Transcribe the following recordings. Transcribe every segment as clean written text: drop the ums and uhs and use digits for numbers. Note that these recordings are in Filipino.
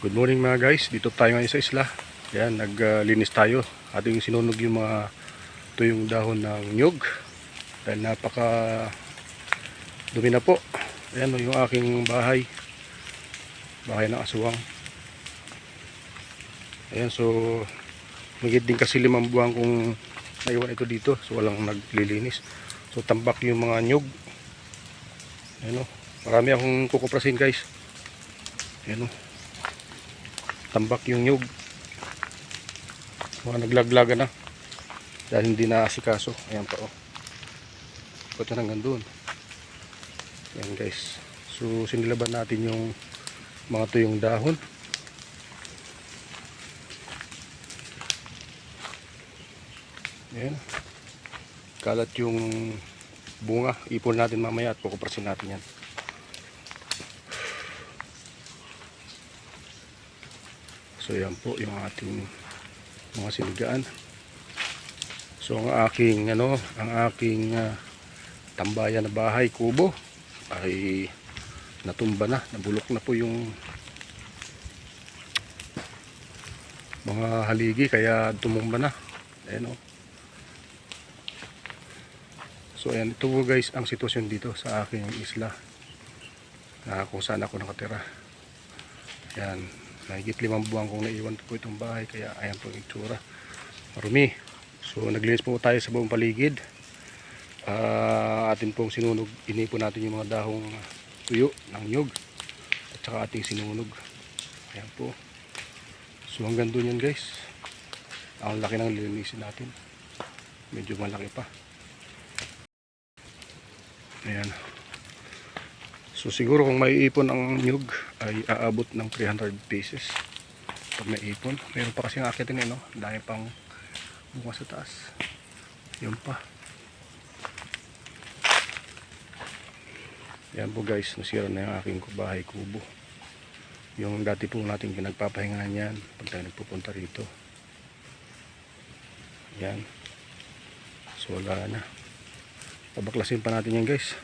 Good morning mga guys, dito tayo ngayon sa isla. Ayan, naglinis tayo. Ating sinunog yung mga tuyong dahon ng nyug dahil napaka dumi na po. Ayan yung aking bahay ng aswang. Ayan, so magigit din kasi 5 buwan kung naiwan ito dito, so walang naglilinis. So tambak yung mga nyug. Ayan o, marami akong kukuprasin guys. Ayan o, tambak yung nyug, mga naglaglaga na dahil hindi na asikaso. Ayan pa o, ito hanggang doon. Ayan guys, so sinilaban natin yung mga tuyong dahon. Ayan, kalat yung bunga, ipon natin mamaya at kukuprasin natin yan. So yan po yung ating mga sinigaan. So ang aking tambayan na bahay, kubo, ay natumba na, nabulok na po yung mga haligi kaya tumumba na. Ayan o. So ayan, ito po guys ang sitwasyon dito sa aking isla na kung saan ako nakatira. Ayan, mahigit 5 buwan kong naiwan po itong bahay, kaya ayan po yung itsura, marumi. So naglinis po tayo sa buong paligid. Atin pong sinunog, inipon natin yung mga dahong tuyo ng nyug at saka ating sinunog. Ayan po. So hanggang doon yan guys, ang laki ng lilinisin natin, medyo malaki pa. Ayan. So siguro kung may ipon ang nyug ay aabot ng 300 pieces pag naipon. Meron pa kasi ang akitin no? Dahil pang bunga sa taas. Yun pa. Yan po guys, nasira na yung aking bahay kubo. Yung dati po natin pinagpapahingahan yan pag tayo nagpupunta rito. Yan. So wala na. Pabaklasin pa natin yan guys.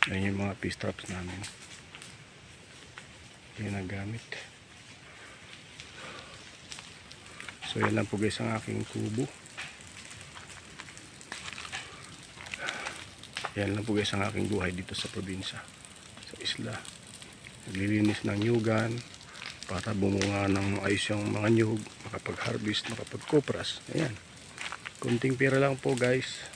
Ayan yung mga piece traps namin. Yung nagamit. So yan lang po guys ang aking kubo. Yan lang po guys ang aking buhay dito sa probinsya, sa isla. Naglilinis ng nyugan para bumunga ng ayos yung mga nyug, makapag-harvest, makapag-kopras. Ayan. Kunting pera lang po guys.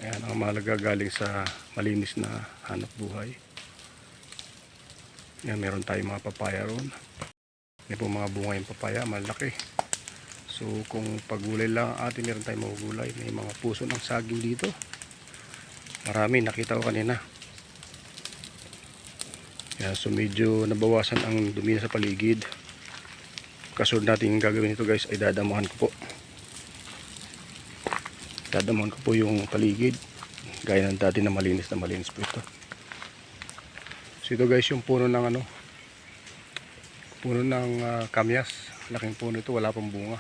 Ayan ang mahalaga galing sa malinis na hanap buhay. Ayan, meron tayong mga papaya ron. May po mga bunga yung papaya, malaki. So kung paggulay lang atin, meron tayong mga gulay. May mga puso ng saging dito. Marami, nakita ko kanina. Ayan, so medyo nabawasan ang dumi sa paligid. Kasunod natin gagawin ito guys ay dadamuhan ko po. Dadamuhan ko po yung paligid. Gaya ng dati na malinis po ito. So ito guys yung puno ng puno ng kamyas. Laking puno ito, wala pang bunga.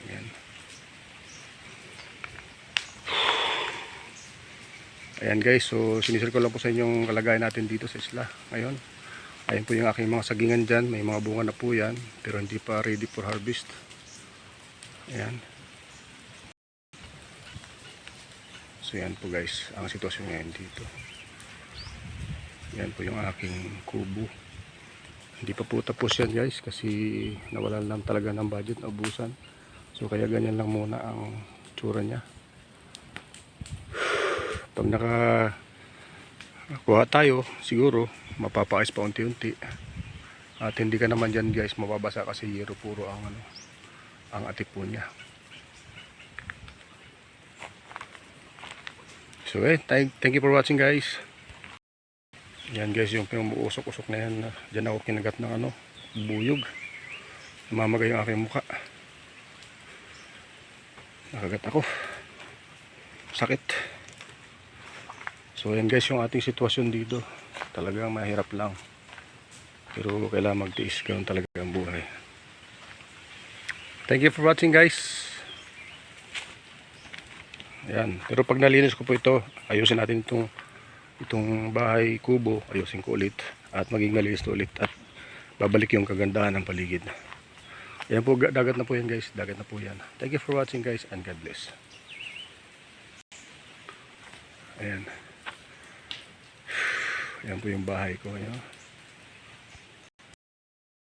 Ayan. Ayan guys, so sinisir ko lang po sa inyong kalagayan natin dito sa isla ngayon. Ayan po yung aking mga sagingan dyan. May mga bunga na po yan, pero hindi pa ready for harvest. Ayan. So yan po guys ang sitwasyon ngayon dito. Yan po yung aking kubo. Hindi pa po tapos yan guys kasi nawalan lang talaga ng budget, naubusan. So kaya ganyan lang muna ang tsura nya. Pag nakakuha tayo siguro mapapais pa unti-unti. At hindi ka naman dyan guys mababasa kasi yero puro ang atipon nya. So thank you for watching guys. Yan guys yung pinumuusok-usok na yan. Diyan ako kinagat ng buyog. Namamagay yung aking mukha. Nakagat ako. Sakit. So yan guys yung ating sitwasyon dito. Talagang mahirap lang. Pero kailangan magtiis, ganun talaga ang buhay. Thank you for watching guys. Ayan. Pero pag nalinis ko po ito, ayusin natin itong itong bahay kubo, ayusin ko ulit at maging malinis ulit at babalik yung kagandahan ng paligid. Ayan po, dagat na po yan guys, dagat na po yan. Thank you for watching guys and God bless. Ayan. Ayan po yung bahay ko. Ayan.